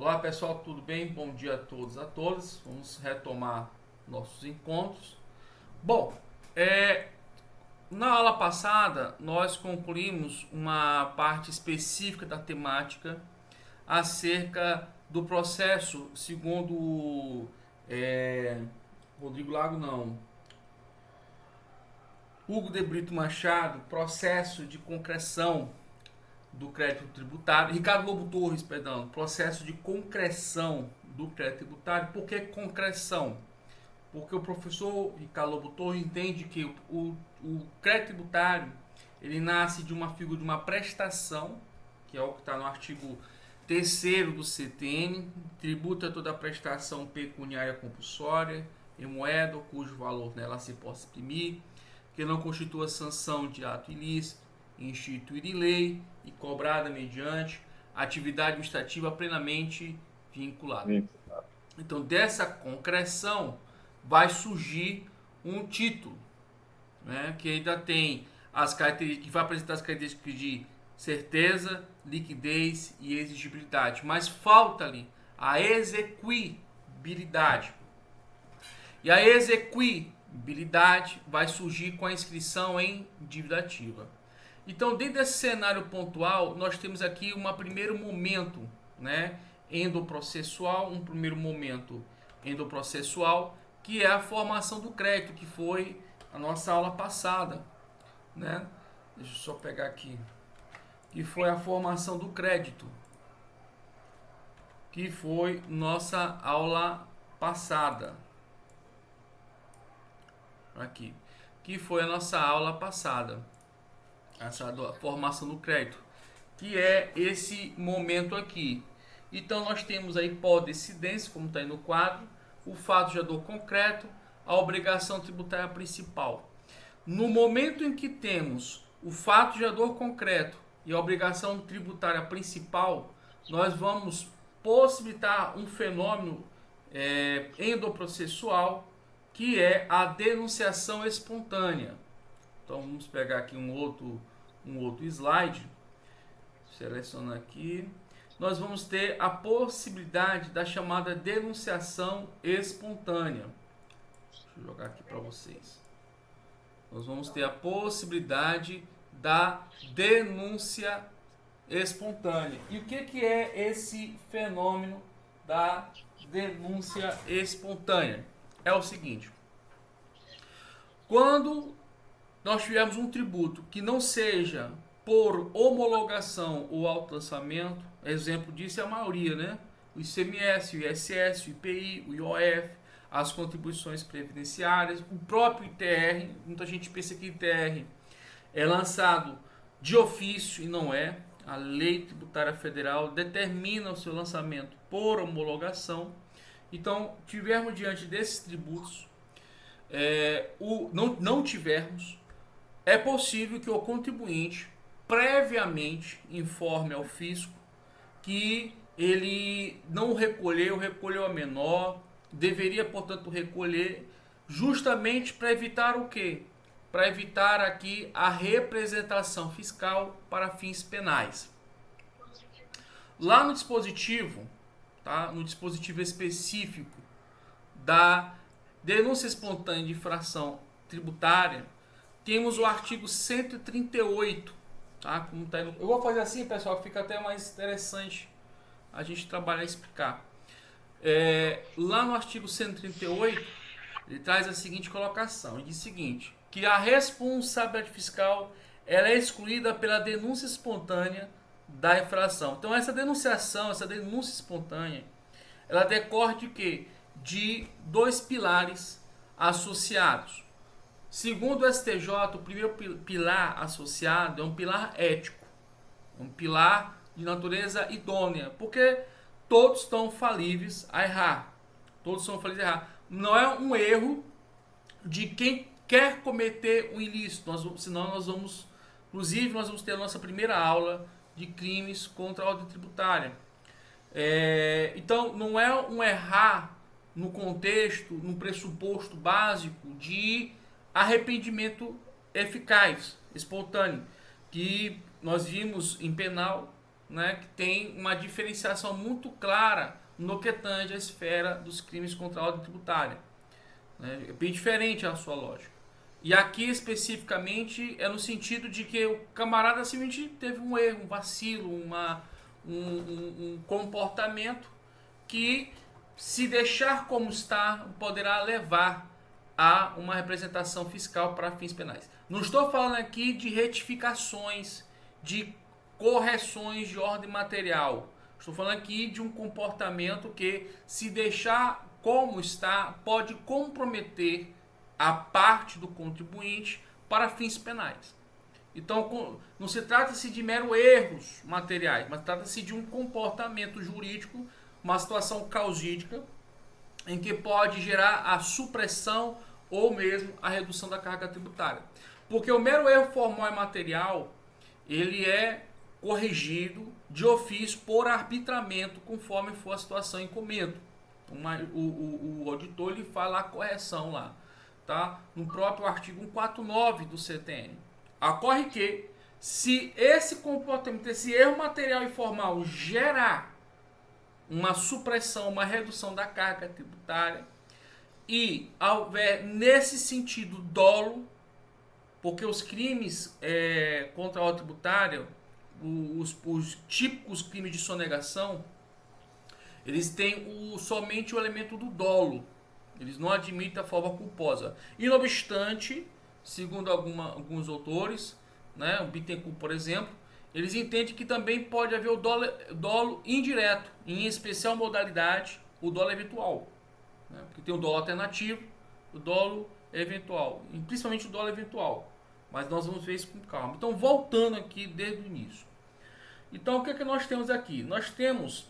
Olá pessoal, tudo bem? Bom dia a todos, a todas. Vamos retomar nossos encontros. Bom, na aula passada nós concluímos uma parte específica da temática acerca do processo, segundo Rodrigo Lago, não, Hugo de Brito Machado, processo de concreção do crédito tributário. Ricardo Lobo Torres, perdão, processo de concreção do crédito tributário. Por que concreção? Porque o professor Ricardo Lobo Torres entende que o crédito tributário ele nasce de uma figura de uma prestação, que é o que está no artigo 3º do CTN, tributa toda a prestação pecuniária compulsória em moeda cujo valor nela se possa exprimir, que não constitua sanção de ato ilícito, instituída em lei e cobrada mediante atividade administrativa plenamente vinculada. Então, dessa concreção vai surgir um título, né, que ainda tem as características, que vai apresentar as características de certeza, liquidez e exigibilidade, mas falta-lhe a exequibilidade. E a exequibilidade vai surgir com a inscrição em dívida ativa. Então, dentro desse cenário pontual, nós temos aqui um primeiro momento, né, endoprocessual, que é a formação do crédito, que foi a nossa aula passada, né? Deixa eu só pegar aqui. Que foi a formação do crédito, que foi nossa aula passada. Aqui, que foi a nossa aula passada, essa formação do crédito, que é esse momento aqui. Então nós temos a hipódecidência, como está aí no quadro, o fato gerador concreto, a obrigação tributária principal. No momento em que temos o fato gerador concreto e a obrigação tributária principal, nós vamos possibilitar um fenômeno endoprocessual, que é a denunciação espontânea. Então vamos pegar aqui um outro slide, selecionar aqui. Nós vamos ter a possibilidade da chamada denunciação espontânea. Deixa eu jogar aqui para vocês. Nós vamos ter a possibilidade da denúncia espontânea. E o que é esse fenômeno da denúncia espontânea? É o seguinte: quando nós tivermos um tributo que não seja por homologação ou autolançamento, exemplo disso é a maioria, né? O ICMS, o ISS, o IPI, o IOF, as contribuições previdenciárias, o próprio ITR. Muita gente pensa que ITR é lançado de ofício e não é. A Lei Tributária Federal determina o seu lançamento por homologação. Então, tivermos diante desses tributos, não tivermos, é possível que o contribuinte previamente informe ao fisco que ele não recolheu a menor, deveria, portanto, recolher, justamente para evitar o quê? Para evitar aqui a representação fiscal para fins penais. Lá no dispositivo, tá? No dispositivo específico da denúncia espontânea de infração tributária, temos o artigo 138, tá? Como tá no... Eu vou fazer assim, pessoal, que fica até mais interessante a gente trabalhar e explicar. Lá no artigo 138, ele traz a seguinte colocação, ele diz o seguinte, que a responsabilidade fiscal ela é excluída pela denúncia espontânea da infração. Então essa denúncia espontânea, ela decorre de quê? De dois pilares associados. Segundo o STJ, o primeiro pilar associado é um pilar ético, um pilar de natureza idônea, porque todos estão falíveis a errar. Não é um erro de quem quer cometer um ilícito, senão nós vamos ter a nossa primeira aula de crimes contra a ordem tributária. Então, não é um errar no contexto, no pressuposto básico de arrependimento eficaz, espontâneo, que nós vimos em penal né, que tem uma diferenciação muito clara no que tange a esfera dos crimes contra a ordem tributária. Né? É bem diferente a sua lógica. E aqui especificamente é no sentido de que o camarada simplesmente teve um erro, um vacilo, um comportamento que, se deixar como está, poderá levar a uma representação fiscal para fins penais. Não estou falando aqui de retificações, de correções de ordem material. Estou falando aqui de um comportamento que, se deixar como está, pode comprometer a parte do contribuinte para fins penais. Então, não se trata-se de mero erros materiais, mas trata-se de um comportamento jurídico, uma situação causídica, em que pode gerar a supressão ou mesmo a redução da carga tributária. Porque o mero erro formal e material, ele é corrigido de ofício por arbitramento, conforme for a situação em comento. O auditor ele fala a correção lá, tá? No próprio artigo 149 do CTN. Ocorre que, se esse comportamento, esse erro material e formal gerar uma supressão, uma redução da carga tributária, e houver nesse sentido dolo, porque os crimes contra a ordem tributária, os típicos crimes de sonegação, eles têm somente o elemento do dolo. Eles não admitem a forma culposa. E não obstante, segundo alguns autores, né, o Bittencourt, por exemplo, eles entendem que também pode haver o dolo indireto, em especial modalidade, o dolo eventual. Né, porque tem o dolo alternativo, o dolo eventual, e principalmente o dolo eventual. Mas nós vamos ver isso com calma. Então, voltando aqui desde o início. Então, o que é que nós temos aqui? Nós temos...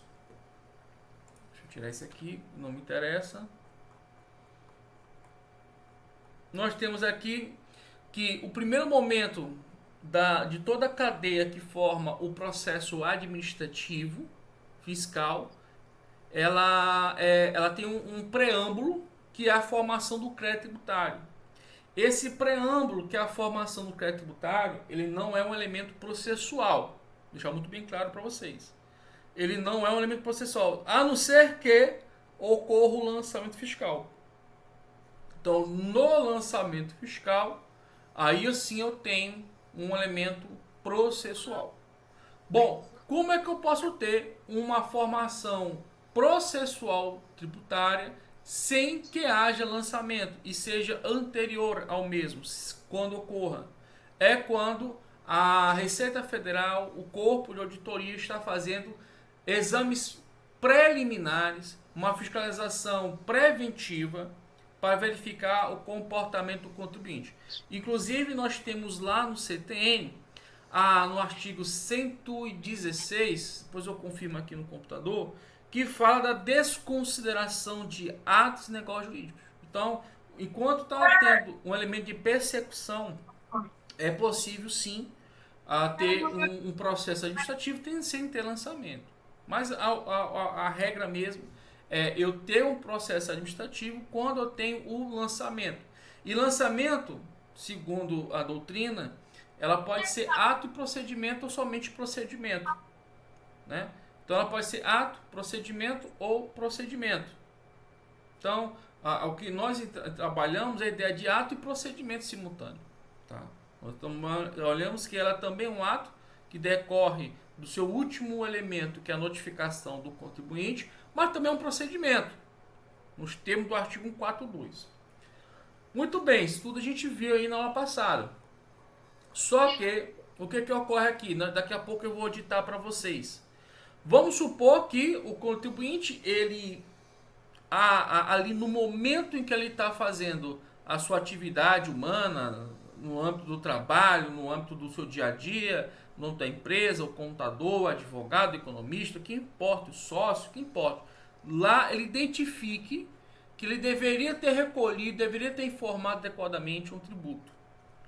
Deixa eu tirar esse aqui, não me interessa. Nós temos aqui que o primeiro momento de toda a cadeia que forma o processo administrativo fiscal, ela tem um preâmbulo, que é a formação do crédito tributário. Esse preâmbulo, que é a formação do crédito tributário, ele não é um elemento processual. Vou deixar muito bem claro para vocês. Ele não é um elemento processual, a não ser que ocorra o lançamento fiscal. Então, no lançamento fiscal, aí sim eu tenho um elemento processual. Bom, como é que eu posso ter uma formação processual tributária sem que haja lançamento e seja anterior ao mesmo, quando ocorra? É quando a Receita Federal, o corpo de auditoria, está fazendo exames preliminares, uma fiscalização preventiva, para verificar o comportamento do contribuinte. Inclusive, nós temos lá no CTN, no artigo 116, depois eu confirmo aqui no computador, que fala da desconsideração de atos e negócios jurídicos. Então, enquanto está tendo um elemento de persecução, é possível sim ter um processo administrativo sem ter lançamento. Mas a regra mesmo eu ter um processo administrativo quando eu tenho o lançamento. E lançamento, segundo a doutrina, ela pode ser ato e procedimento ou somente procedimento. Né? Então ela pode ser ato, procedimento ou procedimento. Então, o que nós trabalhamos é a ideia de ato e procedimento simultâneo. Tá? Nós olhamos que ela também é um ato que decorre do seu último elemento, que é a notificação do contribuinte, mas também é um procedimento, nos termos do artigo 142. Muito bem, isso tudo a gente viu aí na aula passada. Só que, o que ocorre aqui? Daqui a pouco eu vou ditar para vocês. Vamos supor que o contribuinte, ele, ali no momento em que ele está fazendo a sua atividade humana, no âmbito do trabalho, no âmbito do seu dia a dia, no âmbito da empresa, o contador, o advogado, o economista, o que importa, o sócio, o que importa. Lá ele identifique que ele deveria ter recolhido, deveria ter informado adequadamente um tributo.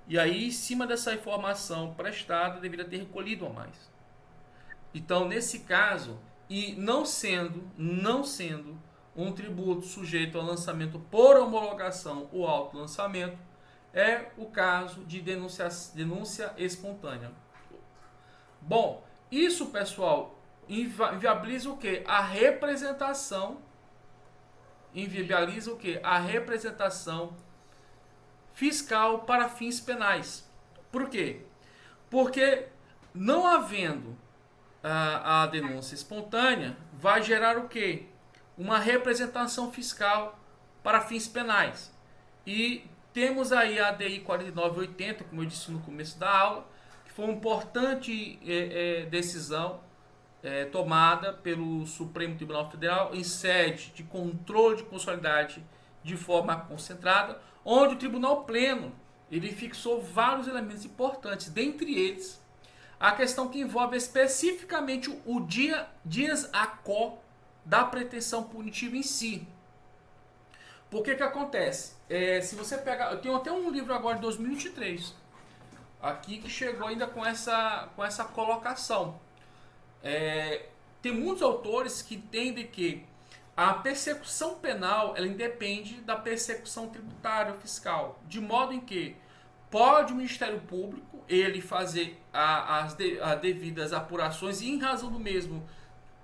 E aí, em cima dessa informação prestada, deveria ter recolhido a mais. Então, nesse caso, e não sendo um tributo sujeito ao lançamento por homologação ou autolançamento, é o caso de denúncia espontânea. Bom, Isso, pessoal, inviabiliza o quê? A representação. Inviabiliza o quê? A representação fiscal para fins penais. Por quê? Porque não havendo a denúncia espontânea, vai gerar o quê? Uma representação fiscal para fins penais. E temos aí a ADI 4980, como eu disse no começo da aula, que foi uma importante decisão tomada pelo Supremo Tribunal Federal em sede de controle de constitucionalidade de forma concentrada, onde o Tribunal Pleno ele fixou vários elementos importantes, dentre eles a questão que envolve especificamente o dias a quo da pretensão punitiva em si. Por que acontece? Se você pegar, eu tenho até um livro agora de 2023 aqui que chegou ainda com essa colocação. Tem muitos autores que entendem que a persecução penal ela independe da persecução tributária ou fiscal, de modo em que pode o Ministério Público ele fazer as devidas apurações e, em razão do mesmo,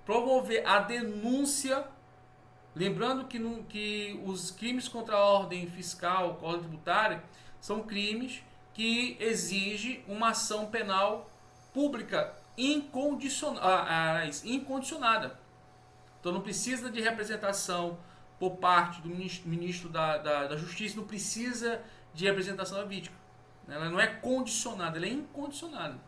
promover a denúncia. Lembrando que os crimes contra a ordem fiscal, ordem tributária, são crimes que exigem uma ação penal pública incondicionada. Então não precisa de representação por parte do ministro da Justiça, não precisa de representação da vítima. Ela não é condicionada, ela é incondicionada.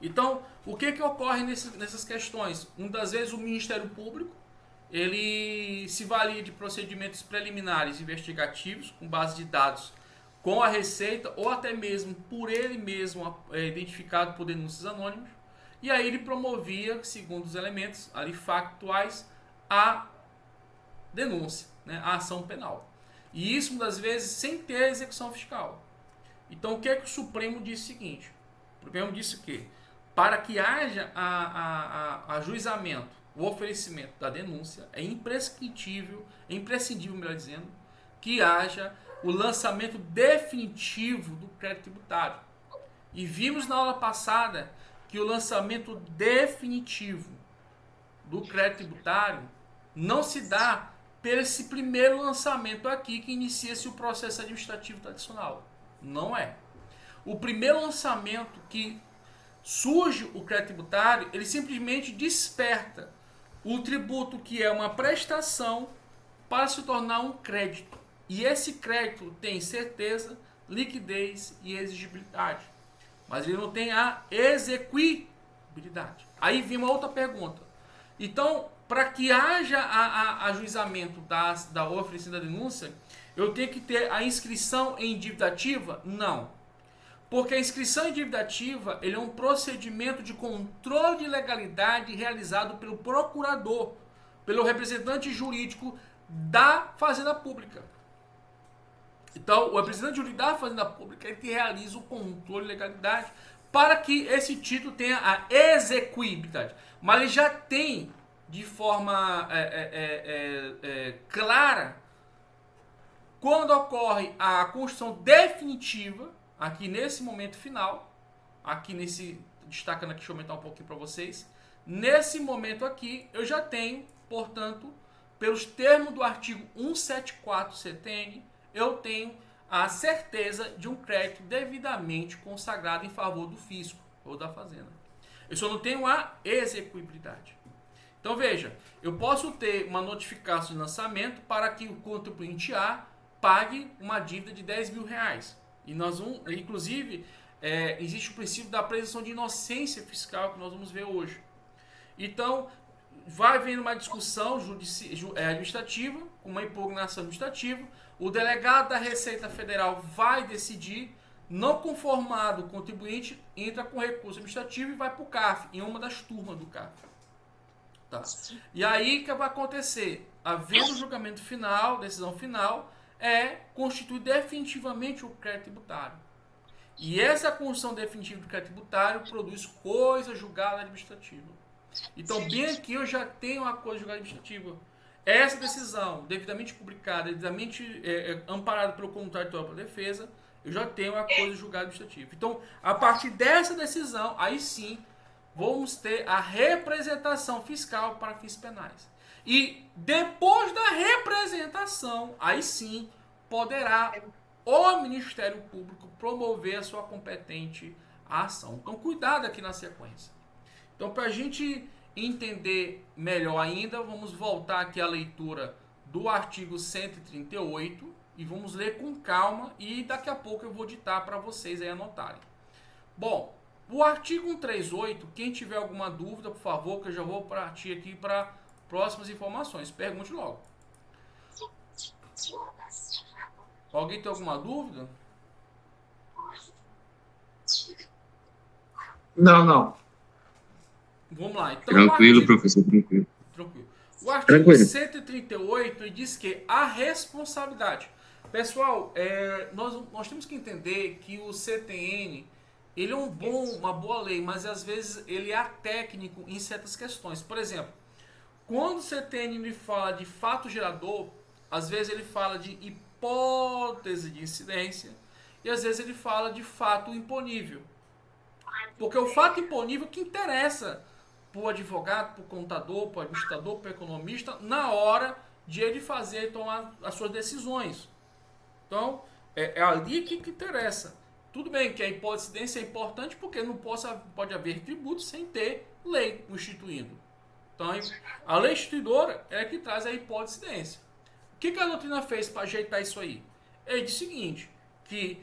Então, o que ocorre nessas questões? Muitas das vezes o Ministério Público ele se valia de procedimentos preliminares investigativos com base de dados com a Receita ou até mesmo por ele mesmo identificado por denúncias anônimas, e aí ele promovia, segundo os elementos ali factuais, a denúncia, né, a ação penal. E isso muitas vezes sem ter execução fiscal. Então o que o Supremo disse o seguinte? O Supremo disse que para que haja ajuizamento, o oferecimento da denúncia, é imprescindível, melhor dizendo, que haja o lançamento definitivo do crédito tributário. E vimos na aula passada que o lançamento definitivo do crédito tributário não se dá pelo esse primeiro lançamento aqui que inicia-se o processo administrativo tradicional. Não é. O primeiro lançamento que surge o crédito tributário, ele simplesmente desperta o tributo que é uma prestação para se tornar um crédito. E esse crédito tem certeza, liquidez e exigibilidade. Mas ele não tem a exequibilidade. Aí vem uma outra pergunta. Então, para que haja ajuizamento da oferência da denúncia, eu tenho que ter a inscrição em dívida ativa? Não. Porque a inscrição em dívida ativa ele é um procedimento de controle de legalidade realizado pelo procurador, pelo representante jurídico da Fazenda Pública. Então, o representante jurídico da Fazenda Pública ele que realiza o controle de legalidade para que esse título tenha a exequibilidade. Mas ele já tem de forma clara quando ocorre a construção definitiva, aqui nesse momento final, aqui nesse, destacando aqui, deixa eu aumentar um pouquinho para vocês, nesse momento aqui eu já tenho, portanto, pelos termos do artigo 174 CTN, eu tenho a certeza de um crédito devidamente consagrado em favor do fisco ou da fazenda. Eu só não tenho a execuibilidade. Então veja, eu posso ter uma notificação de lançamento para que o contribuinte A pague uma dívida de 10 mil reais. E nós vamos, inclusive, existe o princípio da presunção de inocência fiscal que nós vamos ver hoje. Então, vai havendo uma discussão administrativa, uma impugnação administrativa, o delegado da Receita Federal vai decidir, não conformado o contribuinte, entra com recurso administrativo e vai para o CARF, em uma das turmas do CARF. Tá. E aí o que vai acontecer? Havendo o julgamento final, decisão final, constitui definitivamente o crédito tributário. E essa construção definitiva do crédito tributário produz coisa julgada administrativa. Então, bem aqui eu já tenho uma coisa julgada administrativa. Essa decisão, devidamente publicada, devidamente amparada pelo contraditório para a defesa, eu já tenho uma coisa julgada administrativa. Então, a partir dessa decisão, aí sim, vamos ter a representação fiscal para fins penais. E depois da representação, aí sim, poderá o Ministério Público promover a sua competente ação. Então, cuidado aqui na sequência. Então, para a gente entender melhor ainda, vamos voltar aqui à leitura do artigo 138 e vamos ler com calma e daqui a pouco eu vou ditar para vocês aí anotarem. Bom, o artigo 138, quem tiver alguma dúvida, por favor, que eu já vou partir aqui para próximas informações. Pergunte logo. Alguém tem alguma dúvida? Não. Vamos lá. Então, tranquilo, professor, tranquilo. O artigo 138 diz que a responsabilidade. Pessoal, nós temos que entender que o CTN ele é uma boa lei, mas às vezes ele é atécnico em certas questões. Por exemplo, quando o CTN fala de fato gerador, às vezes ele fala de hipótese de incidência e às vezes ele fala de fato imponível. Porque o fato imponível que interessa para o advogado, para o contador, para o administrador, para o economista, na hora de ele fazer, tomar as suas decisões. Então, é ali que interessa. Tudo bem que a hipótese de incidência é importante porque não pode haver tributo sem ter lei instituindo. Então, a lei instituidora é que traz a hipótese de incidência. O que a doutrina fez para ajeitar isso aí? Ele diz o seguinte, que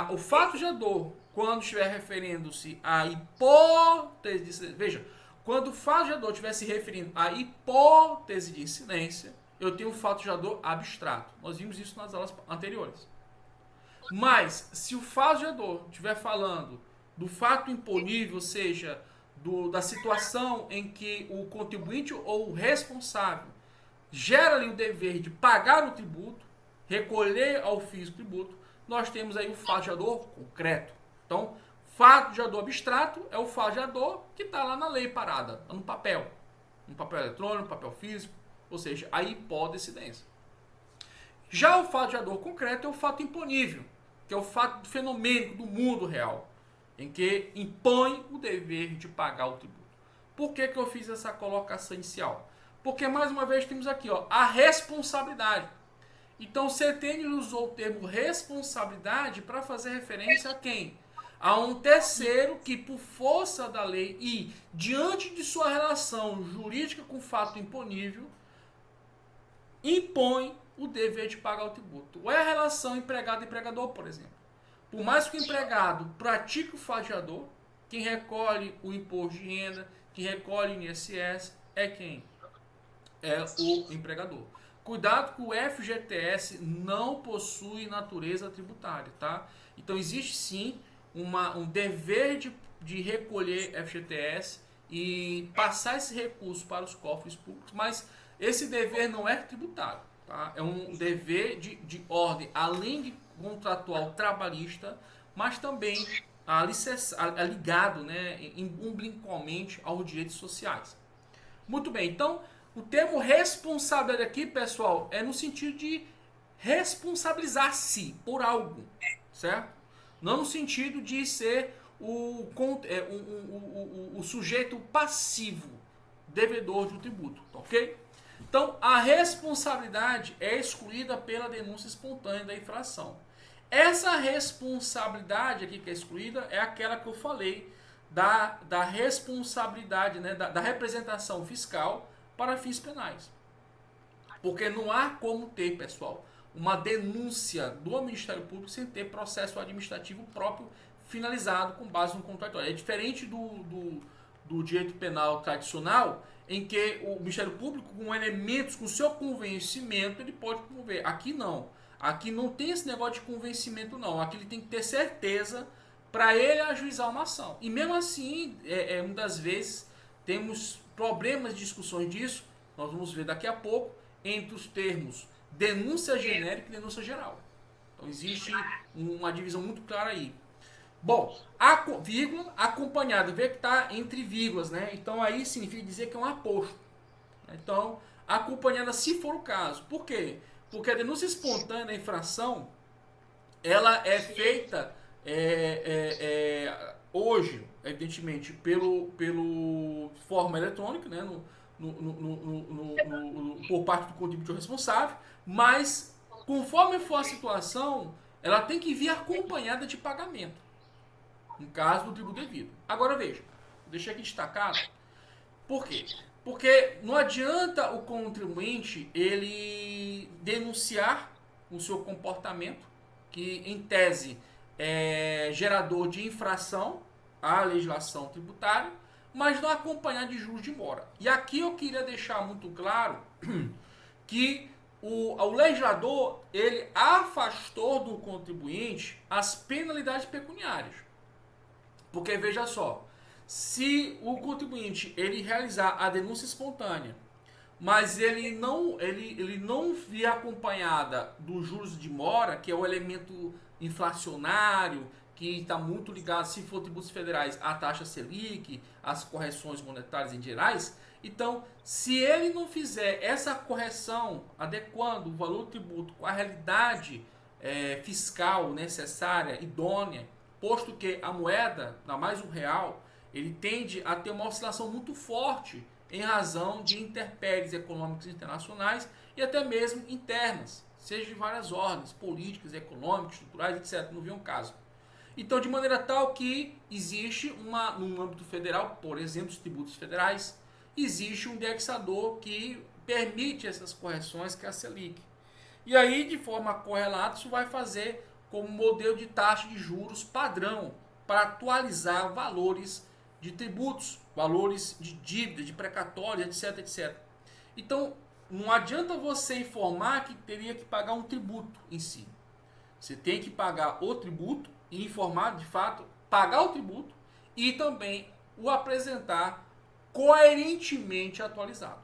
o fato gerador, quando estiver referindo-se à hipótese de incidência, veja, quando o fato gerador estiver se referindo à hipótese de incidência, eu tenho um fato gerador abstrato. Nós vimos isso nas aulas anteriores. Mas, se o fato gerador estiver falando do fato imponível, ou seja, da situação em que o contribuinte ou o responsável gera ali o dever de pagar o tributo, recolher ao fisco o tributo, nós temos aí o fato gerador concreto. Então, fato gerador abstrato é o fato gerador que está lá na lei parada, no papel eletrônico, papel físico, ou seja, a hipótese de incidência. Já o fato gerador concreto é o fato imponível, que é o fato fenomênico do mundo real, em que impõe o dever de pagar o tributo. Por que eu fiz essa colocação inicial? Porque, mais uma vez, temos aqui a responsabilidade. Então, o CTN usou o termo responsabilidade para fazer referência a quem? A um terceiro que, por força da lei e diante de sua relação jurídica com o fato imponível, impõe o dever de pagar o tributo. Ou é a relação empregado-empregador, por exemplo. Por mais que o empregado pratique o fato gerador, quem recolhe o imposto de renda, quem recolhe o INSS, é quem? É o empregador. Cuidado que o FGTS não possui natureza tributária, tá? Então existe sim um dever de recolher FGTS e passar esse recurso para os cofres públicos, mas esse dever não é tributário, tá? É um dever de ordem, além de contratual trabalhista, mas também ligado, né, umbilicalmente aos direitos sociais. Muito bem, então o termo responsabilidade aqui, pessoal, é no sentido de responsabilizar-se por algo, certo? Não no sentido de ser o sujeito passivo, devedor de um tributo, ok? Então, a responsabilidade é excluída pela denúncia espontânea da infração. Essa responsabilidade aqui que é excluída é aquela que eu falei da responsabilidade, né, da representação fiscal para fins penais. Porque não há como ter, pessoal, uma denúncia do Ministério Público sem ter processo administrativo próprio finalizado com base no contraditório. É diferente do direito penal tradicional, em que o Ministério Público, com elementos, com seu convencimento, ele pode promover. Aqui não. Aqui não tem esse negócio de convencimento, não. Aqui ele tem que ter certeza para ele ajuizar uma ação. E mesmo assim, muitas vezes, temos problemas de discussões disso, nós vamos ver daqui a pouco, entre os termos denúncia genérica e denúncia geral. Então existe uma divisão muito clara aí. Bom, vírgula acompanhado, vê que está entre vírgulas, né? Então aí significa dizer que é um aposto. Então, acompanhada se for o caso. Por quê? Porque a denúncia espontânea da infração, ela é feita hoje, evidentemente, pelo forma eletrônica, né, por parte do contribuinte responsável, mas conforme for a situação, ela tem que vir acompanhada de pagamento, no caso do tributo devido. Agora veja, deixei aqui destacado, por quê? Porque não adianta o contribuinte ele denunciar o seu comportamento, que em tese é gerador de infração à legislação tributária, mas não acompanhar de juros de mora. E aqui eu queria deixar muito claro que o legislador ele afastou do contribuinte as penalidades pecuniárias. Porque veja só, se o contribuinte ele realizar a denúncia espontânea, mas ele não vir acompanhada dos juros de mora, que é o elemento inflacionário, que está muito ligado, se for tributos federais, à taxa Selic, às correções monetárias em gerais. Então, se ele não fizer essa correção, adequando o valor do tributo com a realidade fiscal necessária, idônea, posto que a moeda, ainda mais o real, ele tende a ter uma oscilação muito forte em razão de intempéries econômicas internacionais e até mesmo internas, seja de várias ordens, políticas, econômicas, estruturais, etc. Não vi um caso. Então, de maneira tal que existe no âmbito federal, por exemplo, os tributos federais, existe um indexador que permite essas correções, que é a Selic. E aí, de forma correlata, isso vai fazer como modelo de taxa de juros padrão para atualizar valores de tributos, valores de dívida, de precatório, etc, etc. Então, não adianta você informar que teria que pagar um tributo em si. Você tem que pagar o tributo e informar, de fato, pagar o tributo e também o apresentar coerentemente atualizado.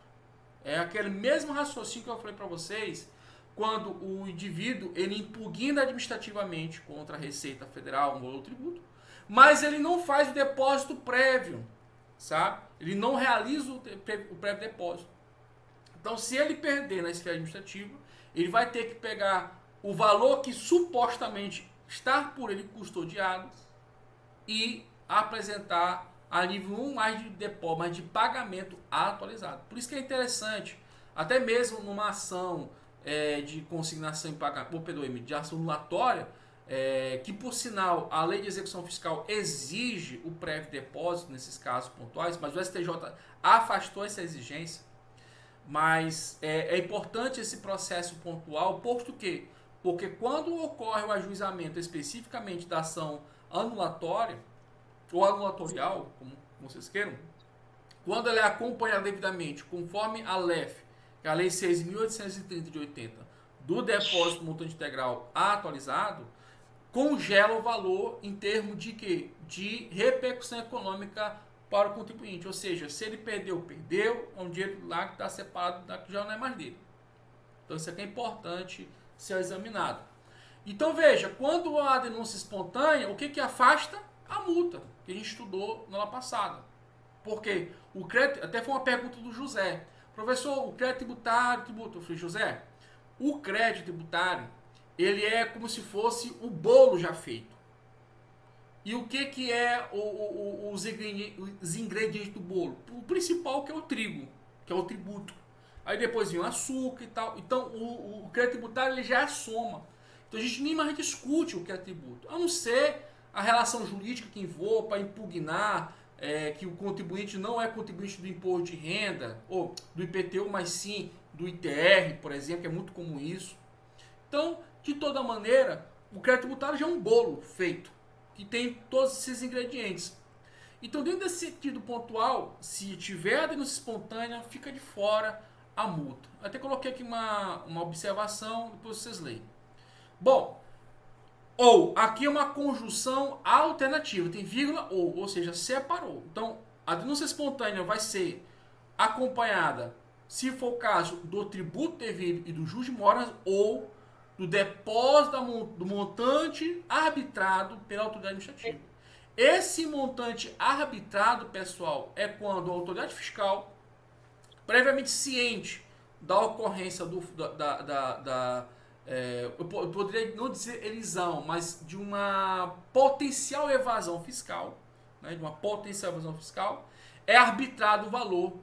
É aquele mesmo raciocínio que eu falei para vocês quando o indivíduo ele impugna administrativamente contra a Receita Federal um outro tributo, mas ele não faz o depósito prévio, sabe? Ele não realiza o prévio depósito. Então, se ele perder na esfera administrativa, ele vai ter que pegar o valor que supostamente está por ele custodiado e apresentar a nível 1 mais de depósito, mais de pagamento atualizado. Por isso que é interessante, até mesmo numa ação de consignação em pagamento, de ação anulatória, que por sinal a lei de execução fiscal exige o prévio depósito nesses casos pontuais, mas o STJ afastou essa exigência. Mas é importante esse processo pontual, posto que, porque quando ocorre o ajuizamento especificamente da ação anulatória, ou anulatorial, como vocês queiram, quando ela é acompanhada devidamente, conforme a LEF, que é a Lei 6.830 de 80, do depósito montante integral atualizado, congela o valor em termos de quê? De repercussão econômica para o contribuinte. Ou seja, se ele perdeu, é um dinheiro lá que está separado, que já não é mais dele. Então isso aqui é importante ser examinado. Então veja, quando há denúncia espontânea, o que afasta? A multa, que a gente estudou na aula passada. Porque o crédito, até foi uma pergunta do José. Professor, o crédito tributário, tributo. Eu falei, José, o crédito tributário, ele é como se fosse o bolo já feito. E o que é os ingredientes do bolo? O principal que é o trigo, que é o tributo. Aí depois vem o açúcar e tal. Então o crédito tributário ele já é a soma. Então a gente nem mais discute o que é tributo. A não ser a relação jurídica que envolve para impugnar que o contribuinte não é contribuinte do imposto de renda, ou do IPTU, mas sim do ITR, por exemplo, que é muito comum isso. Então, de toda maneira, o crédito tributário já é um bolo feito, que tem todos esses ingredientes. Então, dentro desse sentido pontual, se tiver a denúncia espontânea, fica de fora a multa. Até coloquei aqui uma observação, depois vocês leem. Bom, aqui é uma conjunção alternativa, tem vírgula ou seja, separou. Então, a denúncia espontânea vai ser acompanhada, se for o caso, do tributo devido e do juros de mora ou do depósito do montante arbitrado pela autoridade administrativa. Esse montante arbitrado, pessoal, é quando a autoridade fiscal, previamente ciente da ocorrência eu poderia não dizer elisão, mas de uma potencial evasão fiscal, né, de uma potencial evasão fiscal, é arbitrado o valor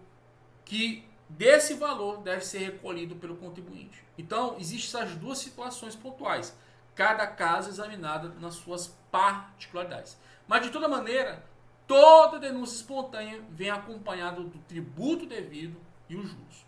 que desse valor deve ser recolhido pelo contribuinte. Então, existem essas duas situações pontuais, cada caso examinado nas suas particularidades. Mas, de toda maneira, toda denúncia espontânea vem acompanhada do tributo devido e os juros.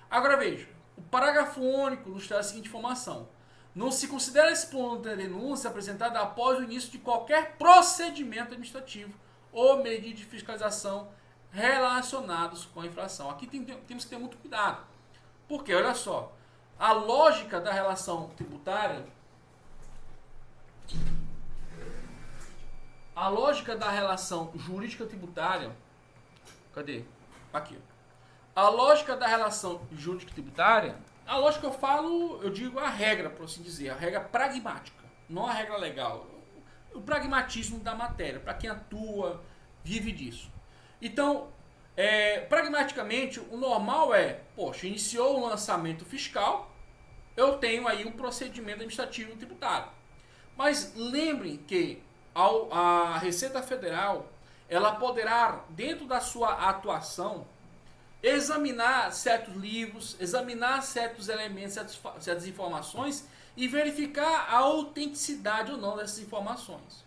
Agora veja, o parágrafo único nos traz a seguinte informação: não se considera espontânea denúncia apresentada após o início de qualquer procedimento administrativo ou medida de fiscalização relacionados com a infração. Aqui temos que ter muito cuidado, porque olha só, a lógica da relação tributária, a lógica da relação jurídica tributária, cadê? Aqui. A lógica da relação jurídica tributária, a lógica eu falo, eu digo a regra, por assim dizer, a regra pragmática, não a regra legal, o pragmatismo da matéria, para quem atua, vive disso. Então, pragmaticamente, o normal é, poxa, iniciou o lançamento fiscal, eu tenho aí um procedimento administrativo tributário. Mas lembrem que a Receita Federal, ela poderá, dentro da sua atuação, examinar certos livros, examinar certos elementos, certas informações e verificar a autenticidade ou não dessas informações.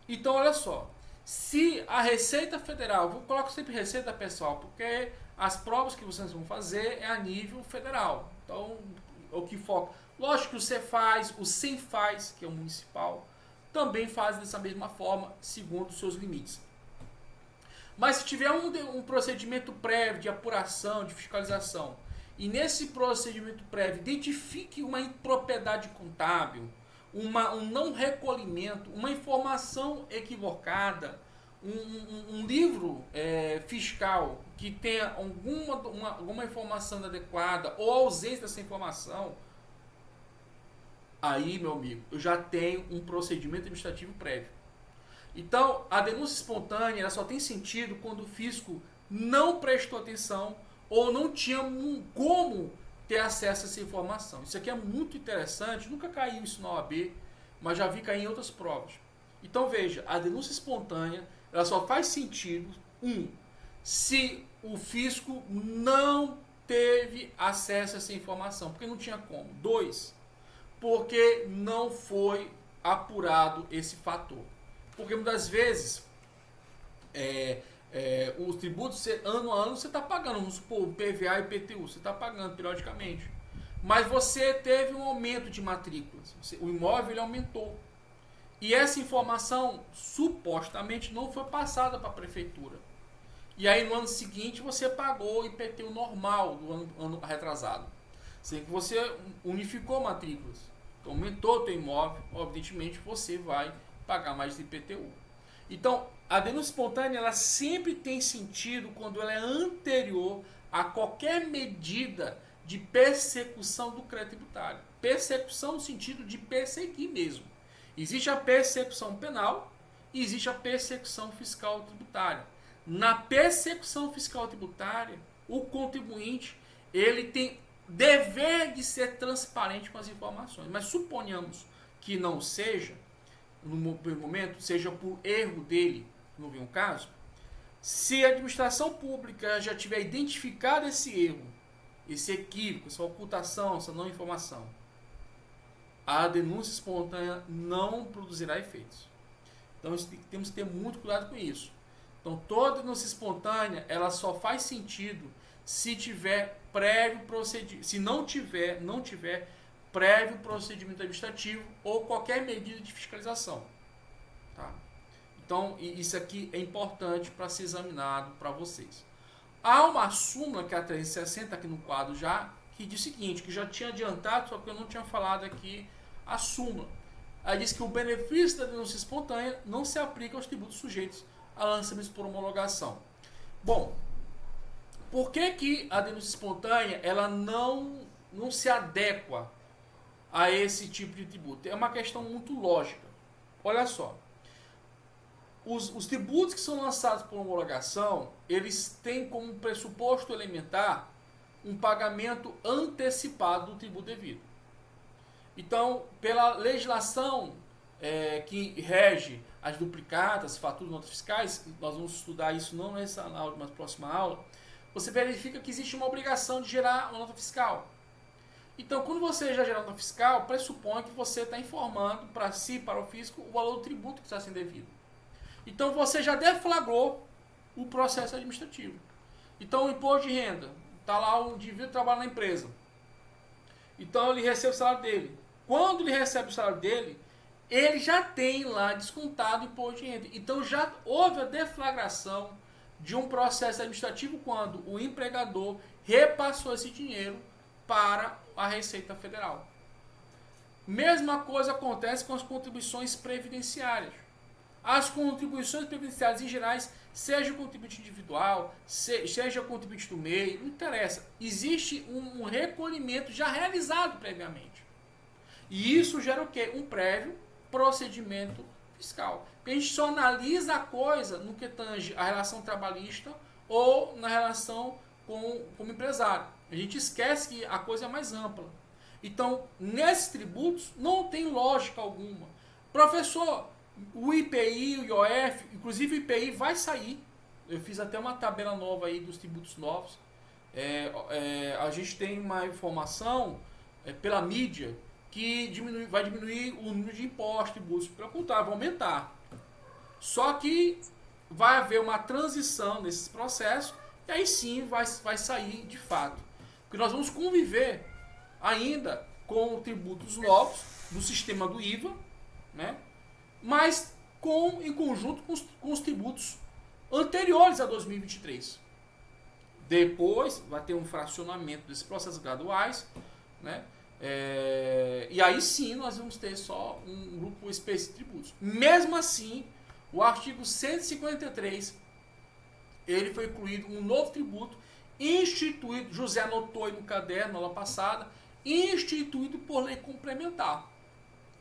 Então, olha só, se a Receita Federal, eu coloco sempre Receita, pessoal, porque as provas que vocês vão fazer é a nível federal. Então, o que foca. Lógico que o Cefaz, o Cenfaz, que é o municipal, também faz dessa mesma forma, segundo os seus limites. Mas se tiver um procedimento prévio de apuração, de fiscalização, e nesse procedimento prévio identifique uma impropriedade contábil, um não recolhimento, uma informação equivocada, um livro fiscal que tenha alguma informação inadequada ou ausência dessa informação, aí, meu amigo, eu já tenho um procedimento administrativo prévio. Então, a denúncia espontânea ela só tem sentido quando o fisco não prestou atenção ou não tinha como ter acesso a essa informação. Isso aqui é muito interessante, nunca caiu isso na OAB, mas já vi cair em outras provas. Então veja, a denúncia espontânea ela só faz sentido, se o fisco não teve acesso a essa informação, porque não tinha como. 2, porque não foi apurado esse fator. Porque muitas vezes os tributos, ano a ano, você está pagando, vamos supor, o PVA e IPTU, você está pagando periodicamente. Mas você teve um aumento de matrículas, o imóvel ele aumentou. E essa informação, supostamente, não foi passada para a prefeitura. E aí, no ano seguinte, você pagou o IPTU normal do ano retrasado. Sendo que você unificou matrículas. Então, aumentou o teu imóvel, evidentemente, você vai pagar mais de IPTU. Então, a denúncia espontânea ela sempre tem sentido quando ela é anterior a qualquer medida de persecução do crédito tributário. Persecução no sentido de perseguir mesmo. Existe a persecução penal e existe a persecução fiscal tributária. Na persecução fiscal tributária, o contribuinte ele tem dever de ser transparente com as informações. Mas suponhamos que não seja, no primeiro momento, seja por erro dele, não vem um caso, se a administração pública já tiver identificado esse erro, esse equívoco, essa ocultação, essa não informação, a denúncia espontânea não produzirá efeitos. Então temos que ter muito cuidado com isso. Então toda denúncia espontânea ela só faz sentido se tiver prévio procedimento, se não tiver prévio procedimento administrativo ou qualquer medida de fiscalização. Tá? Então, isso aqui é importante para ser examinado para vocês. Há uma súmula, que é a 360 aqui no quadro já, que diz o seguinte, que já tinha adiantado, só que eu não tinha falado aqui a súmula. Ela diz que o benefício da denúncia espontânea não se aplica aos tributos sujeitos a lançamentos por homologação. Bom, por que a denúncia espontânea ela não se adequa a esse tipo de tributo? É uma questão muito lógica. Olha só. Os tributos que são lançados por homologação, eles têm como pressuposto elementar um pagamento antecipado do tributo devido. Então, pela legislação que rege as duplicatas, faturas, notas fiscais, nós vamos estudar isso não nessa aula, mas na próxima aula, você verifica que existe uma obrigação de gerar uma nota fiscal. Então, quando você já gera nota fiscal, pressupõe que você está informando para si, para o fisco, o valor do tributo que está sendo devido. Então, você já deflagrou o processo administrativo. Então, o imposto de renda, está lá o indivíduo que trabalha na empresa. Então, ele recebe o salário dele. Quando ele recebe o salário dele, ele já tem lá descontado o imposto de renda. Então, já houve a deflagração de um processo administrativo quando o empregador repassou esse dinheiro para a Receita Federal. Mesma coisa acontece com as contribuições previdenciárias. As contribuições previdenciárias em gerais, seja o contribuinte individual, seja o contribuinte do MEI, não interessa. Existe um recolhimento já realizado previamente. E isso gera o quê? Um prévio procedimento fiscal. Porque a gente só analisa a coisa no que tange a relação trabalhista ou na relação como empresário. A gente esquece que a coisa é mais ampla. Então, nesses tributos, não tem lógica alguma. Professor, o IPI, o IOF, inclusive o IPI vai sair. Eu fiz até uma tabela nova aí dos tributos novos. A gente tem uma informação pela mídia que vai diminuir o número de impostos, tributos. Pelo contrário, vai aumentar. Só que vai haver uma transição nesses processos e aí sim vai sair de fato. Porque nós vamos conviver ainda com tributos novos do sistema do IVA, né? Mas em conjunto com os tributos anteriores a 2023. Depois vai ter um fracionamento desses processos graduais, né? E aí sim nós vamos ter só um grupo específico de tributos. Mesmo assim, o artigo 153 ele foi incluído um novo tributo instituído, José anotou aí no caderno na aula passada, instituído por lei complementar.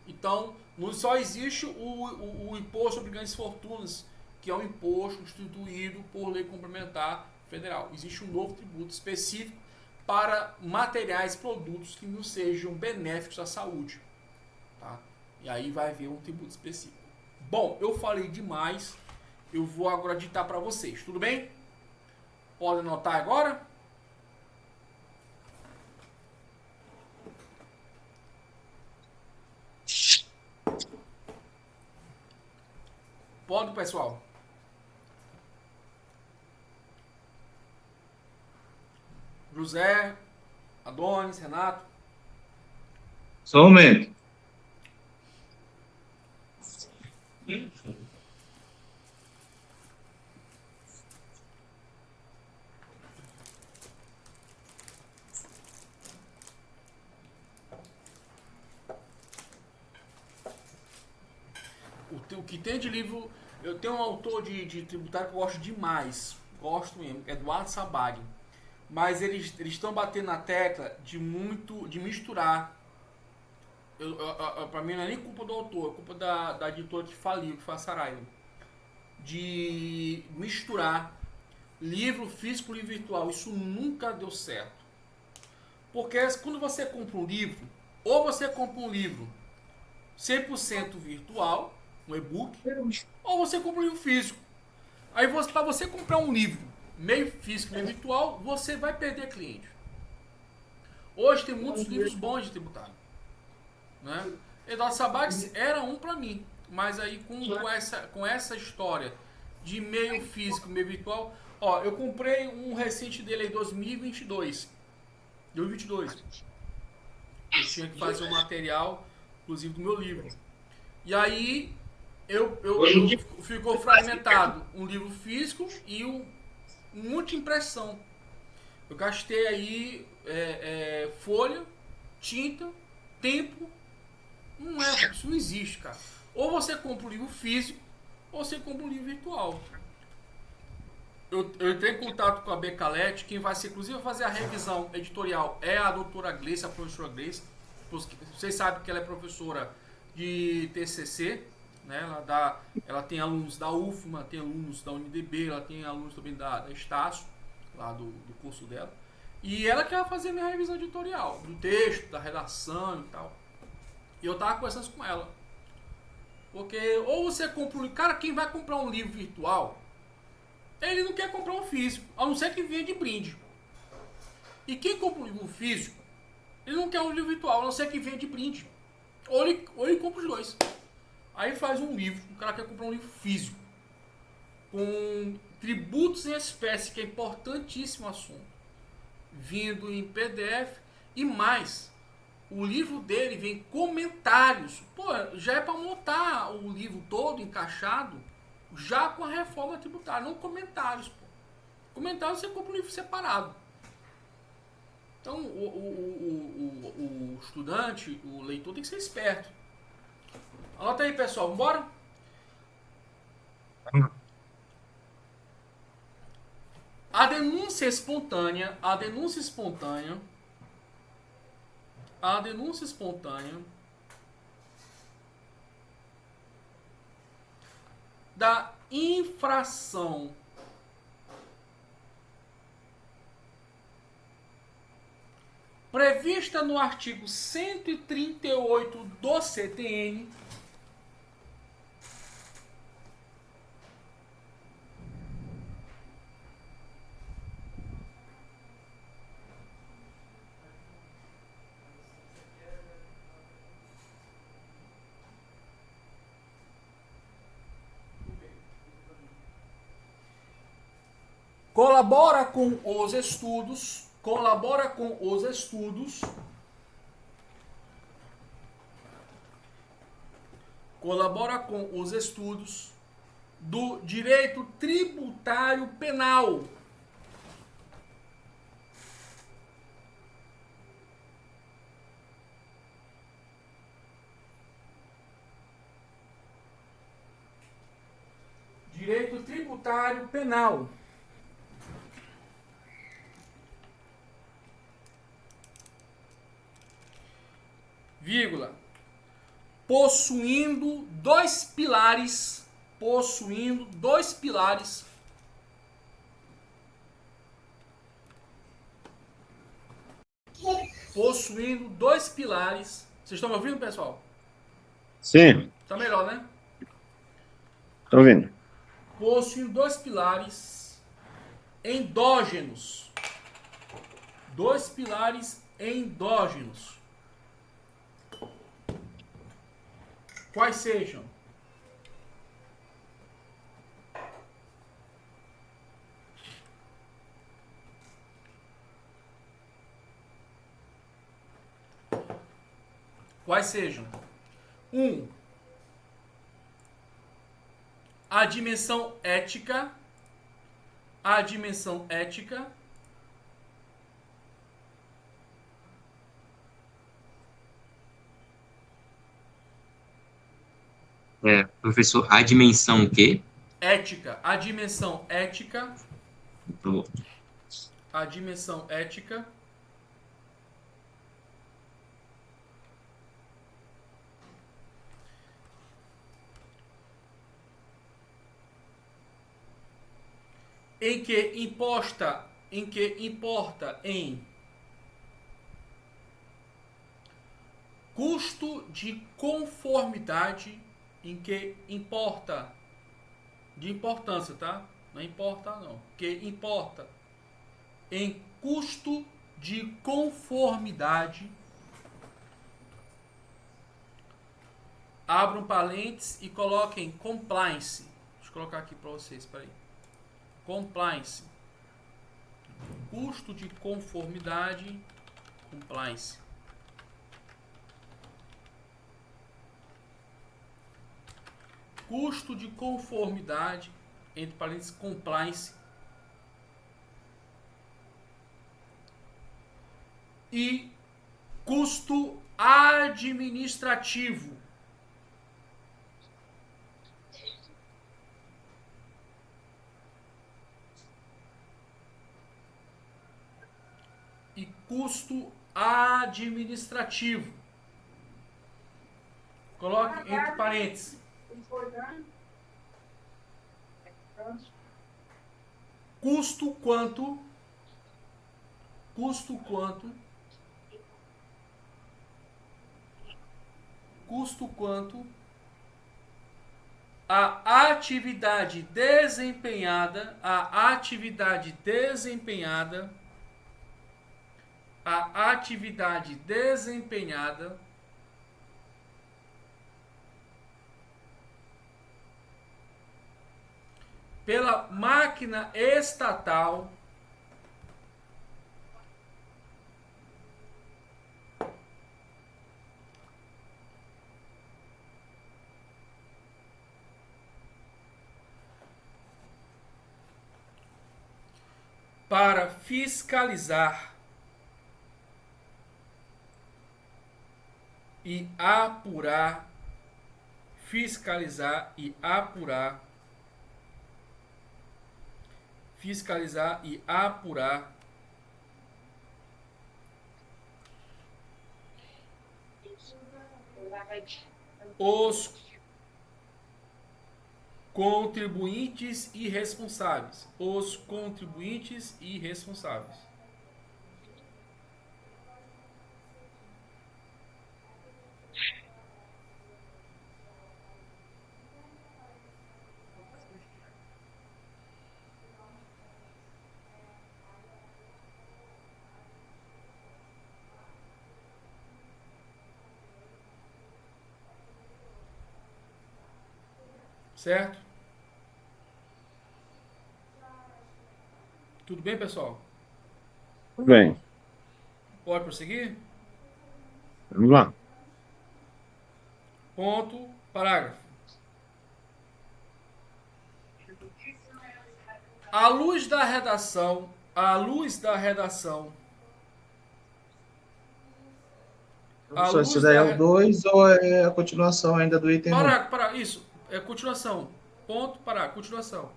Então, não só existe o imposto sobre grandes fortunas, que é um imposto instituído por lei complementar federal. Existe um novo tributo específico para materiais e produtos que não sejam benéficos à saúde. Tá? E aí vai haver um tributo específico. Bom, eu falei demais. Eu vou agora ditar para vocês. Tudo bem? Podem anotar agora? Pode, pessoal? José, Adonis, Renato. Só um momento. O que tem de livro... Eu tenho um autor de tributário que eu gosto demais. Gosto mesmo. Eduardo Sabag. Mas eles estão batendo na tecla de misturar. Para mim não é nem culpa do autor, é culpa da editora que faliu, que foi a Saraiva. De misturar livro físico e livro virtual. Isso nunca deu certo. Porque quando você compra um livro, ou você compra um livro 100% virtual, um e-book, ou você compra um livro físico. Aí para você comprar um livro meio físico, meio virtual, você vai perder cliente. Hoje tem muitos livros bons de tributário, né? Eduardo Sabag era um para mim, mas aí com essa história de meio físico, meio virtual, ó, eu comprei um recente dele em 2022. Eu tinha que fazer um material, inclusive do meu livro. E aí ficou fragmentado um livro físico e muita impressão. Eu gastei aí folha, tinta, tempo. Isso não existe, cara. Ou você compra um livro físico, ou você compra um livro virtual. Eu entrei em contato com a Becalete, quem vai ser, inclusive, vai fazer a revisão editorial é a doutora Gleice, a professora Gleice. Vocês sabem que ela é professora de TCC, né? Ela tem alunos da UFMA, tem alunos da UNDB, ela tem alunos também da Estácio, lá do curso dela. E ela quer fazer a minha revisão editorial, do texto, da redação e tal. E eu tava conversando com ela. Porque ou você compra um livro. Cara, quem vai comprar um livro virtual, ele não quer comprar um físico, a não ser que venha de brinde. E quem compra um livro físico, ele não quer um livro virtual, a não ser que venha de brinde. Ou ele compra os dois. Aí faz um livro, o cara quer comprar um livro físico, com tributos em espécie, que é importantíssimo assunto, vindo em PDF e mais. O livro dele vem comentários. Pô, já é para montar o livro todo encaixado, já com a reforma tributária, não comentários. Pô. Comentários você compra um livro separado. Então o estudante, o leitor tem que ser esperto. Anota aí, pessoal, vambora? A denúncia espontânea da infração prevista no artigo 138 do CTN, colabora com os estudos do direito tributário penal. Direito tributário penal. Vírgula. Possuindo dois pilares. Vocês estão me ouvindo, pessoal? Sim, Tá melhor, né? tô ouvindo. Possuindo dois pilares endógenos. Quais sejam? Um, a dimensão ética. Professor, a dimensão o quê? A dimensão ética. Do- em que importa em custo de conformidade, de importância, tá? Não importa não, que importa em custo de conformidade. Abram parênteses e coloquem compliance. Deixa eu colocar aqui para vocês, peraí. Compliance. Custo de conformidade, compliance. Custo de conformidade, entre parênteses, compliance. E custo administrativo. Coloque entre parênteses. Custo quanto a atividade desempenhada, pela máquina estatal para fiscalizar e apurar, os contribuintes irresponsáveis. Certo? Tudo bem, pessoal? Tudo bem. Pode prosseguir? Vamos lá. Ponto, parágrafo. À luz da redação, Professor, esse daí é o 2 ou é a continuação ainda do item 1? Isso, é continuação. Ponto, parágrafo, continuação.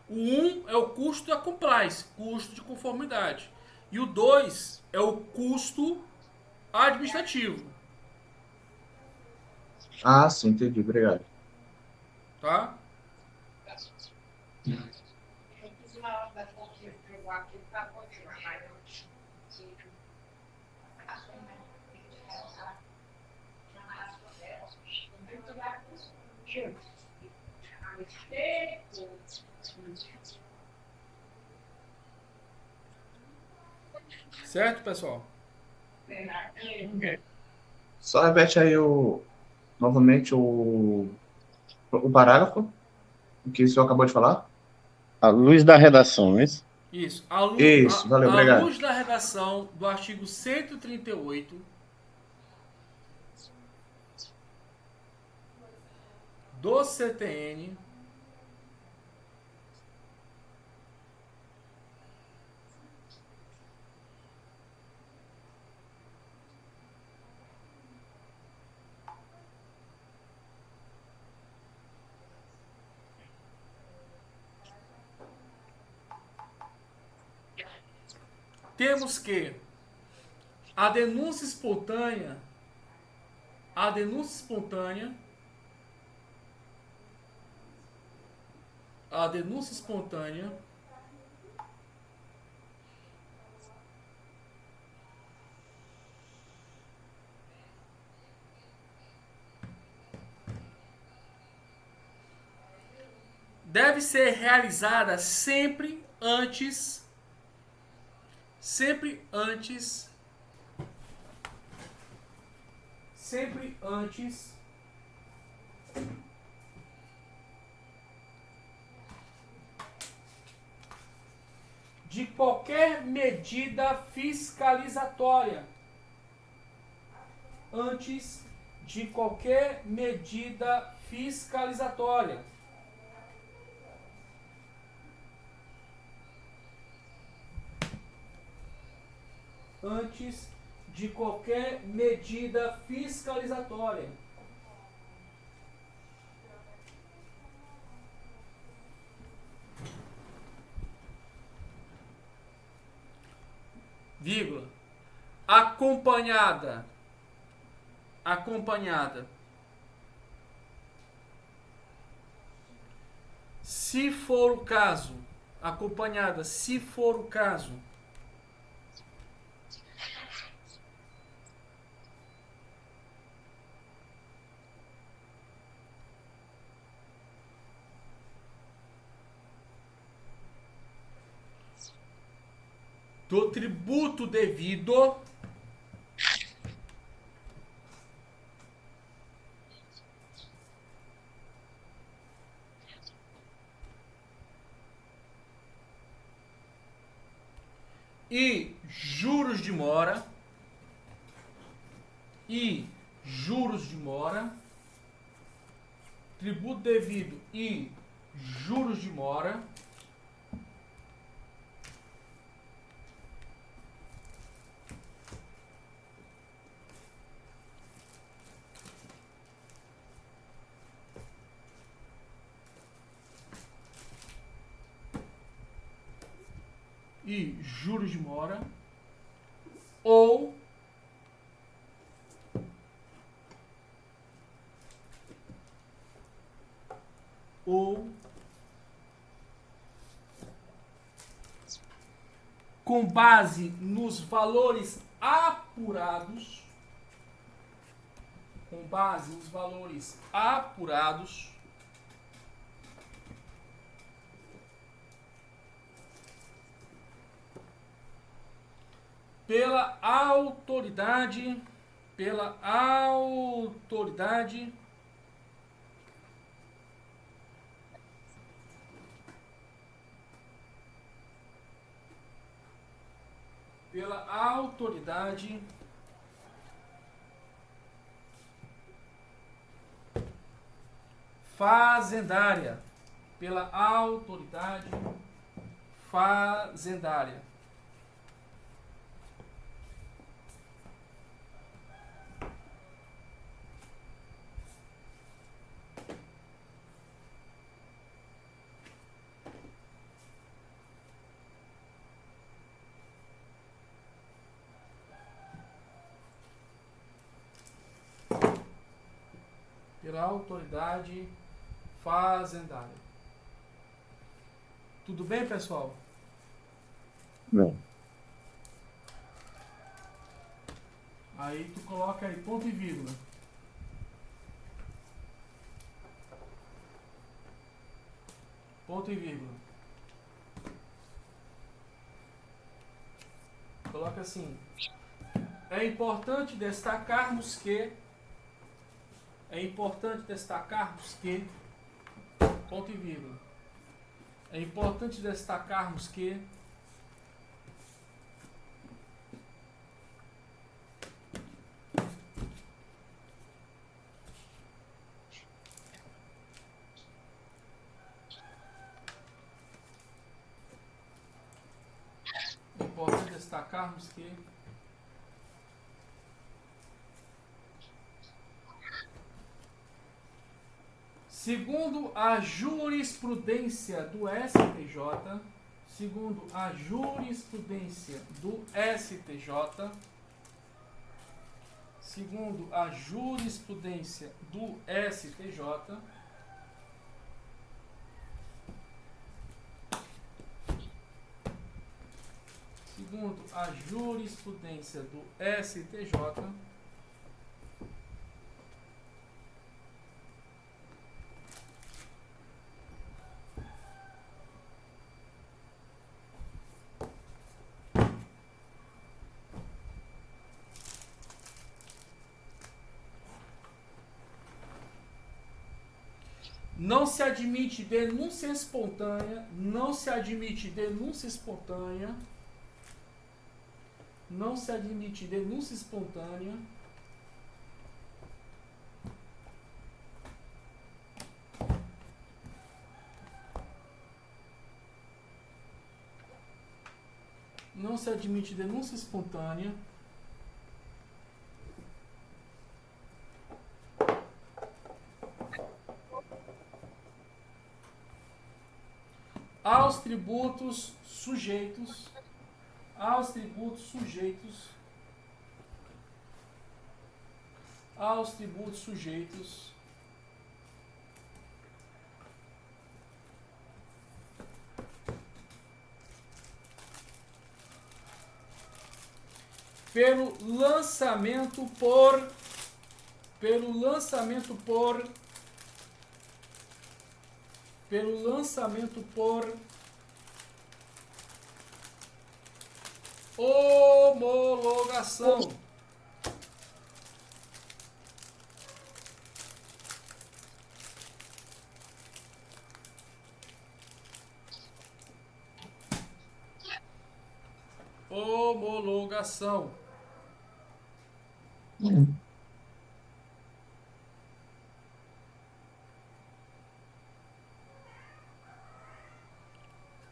O 1 é o custo da compliance, custo de conformidade. E o 2 é o custo administrativo, Ah, sim, entendi. Obrigado. tá? Certo, pessoal? Só repete aí novamente o parágrafo, o que o senhor acabou de falar. À luz da redação, não é isso? Isso. Isso, valeu, À obrigado. luz da redação do artigo 138 do CTN, temos que a denúncia espontânea deve ser realizada sempre antes de qualquer medida fiscalizatória. Antes de qualquer medida fiscalizatória. Vírgula. Acompanhada. Se for o caso. Acompanhada, se for o caso. do tributo devido e juros de mora tributo devido e juros de mora ou com base nos valores apurados, pela autoridade fazendária, Tudo bem, pessoal? Bem. Aí tu coloca aí ponto e vírgula. Ponto e vírgula. Coloca assim. É importante destacarmos que ponto e vírgula. É importante destacarmos que segundo a jurisprudência do STJ, não se admite denúncia espontânea, aos tributos sujeitos pelo lançamento por Homologação. Homologação.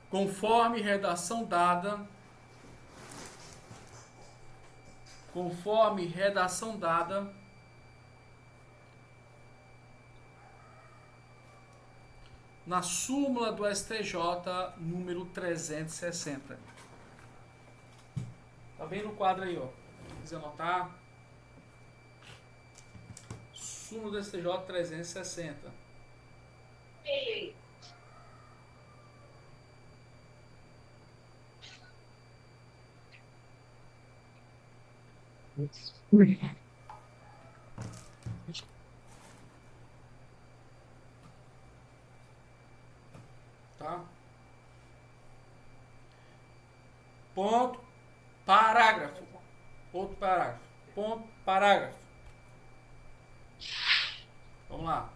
Conforme redação dada, na súmula do STJ número 360. Tá bem no quadro aí, ó. Se quiser anotar. Súmula do STJ 360. Tá? Ponto. Parágrafo. Outro parágrafo. Ponto. Parágrafo. Vamos lá.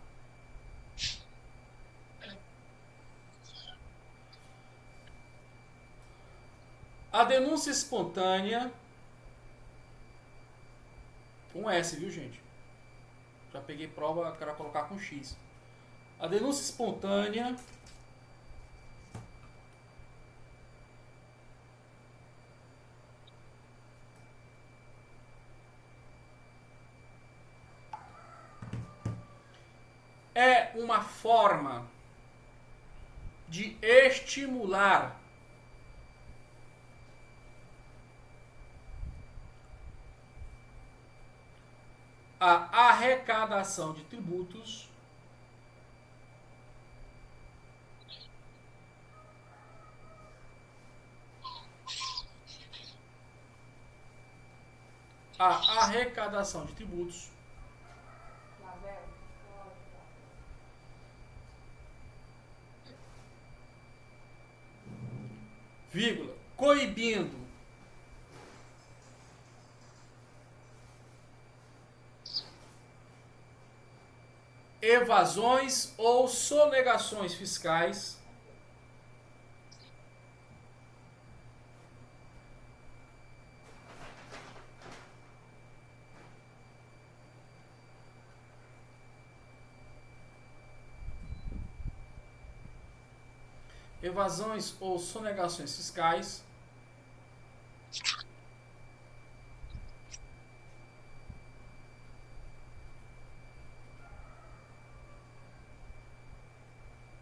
A denúncia espontânea. Com S, viu, gente? Já peguei prova, quero colocar com X. A denúncia espontânea é uma forma de estimular a arrecadação de tributos vírgula, coibindo evasões ou sonegações fiscais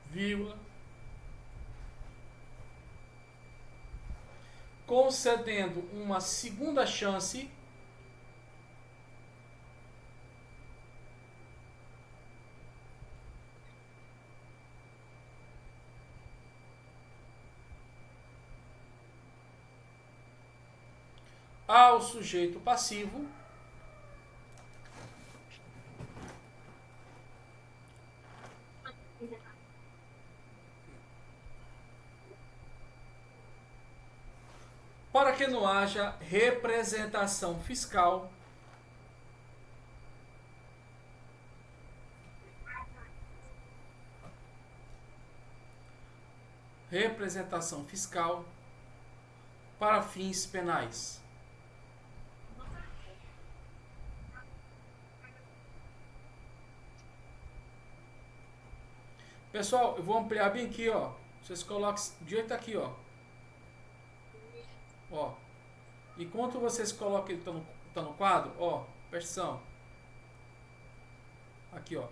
vírgula, concedendo uma segunda chance ao sujeito passivo para que não haja representação fiscal para fins penais. Pessoal, eu vou ampliar bem aqui, ó. Vocês colocam do jeito que tá aqui, ó. Ó. Enquanto vocês colocam ele tá no quadro, ó, presta atenção. Aqui, ó.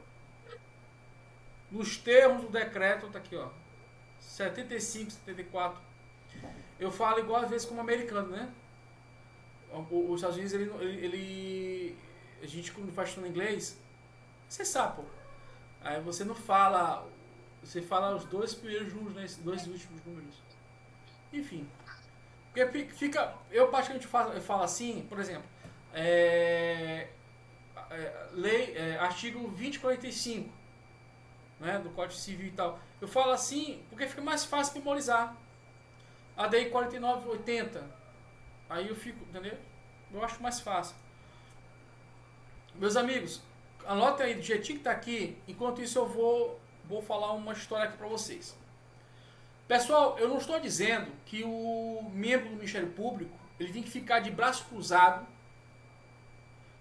Nos termos do decreto, tá aqui, ó. 75, 74. Eu falo igual às vezes como americano, né? Os Estados Unidos, a gente quando faz tudo em inglês, você sabe, pô. Aí você não fala, você fala os dois primeiros números, né? Esses dois últimos números. Enfim. Porque fica, eu praticamente falo assim, por exemplo, artigo 2045, né, do Código Civil e tal. Eu falo assim porque fica mais fácil memorizar. A DI 4980, Aí eu fico, entendeu? Eu acho mais fácil. Meus amigos, anotem aí do jeitinho que tá aqui. Enquanto isso eu vou falar uma história aqui para vocês. Pessoal, eu não estou dizendo que o membro do Ministério Público ele tem que ficar de braço cruzado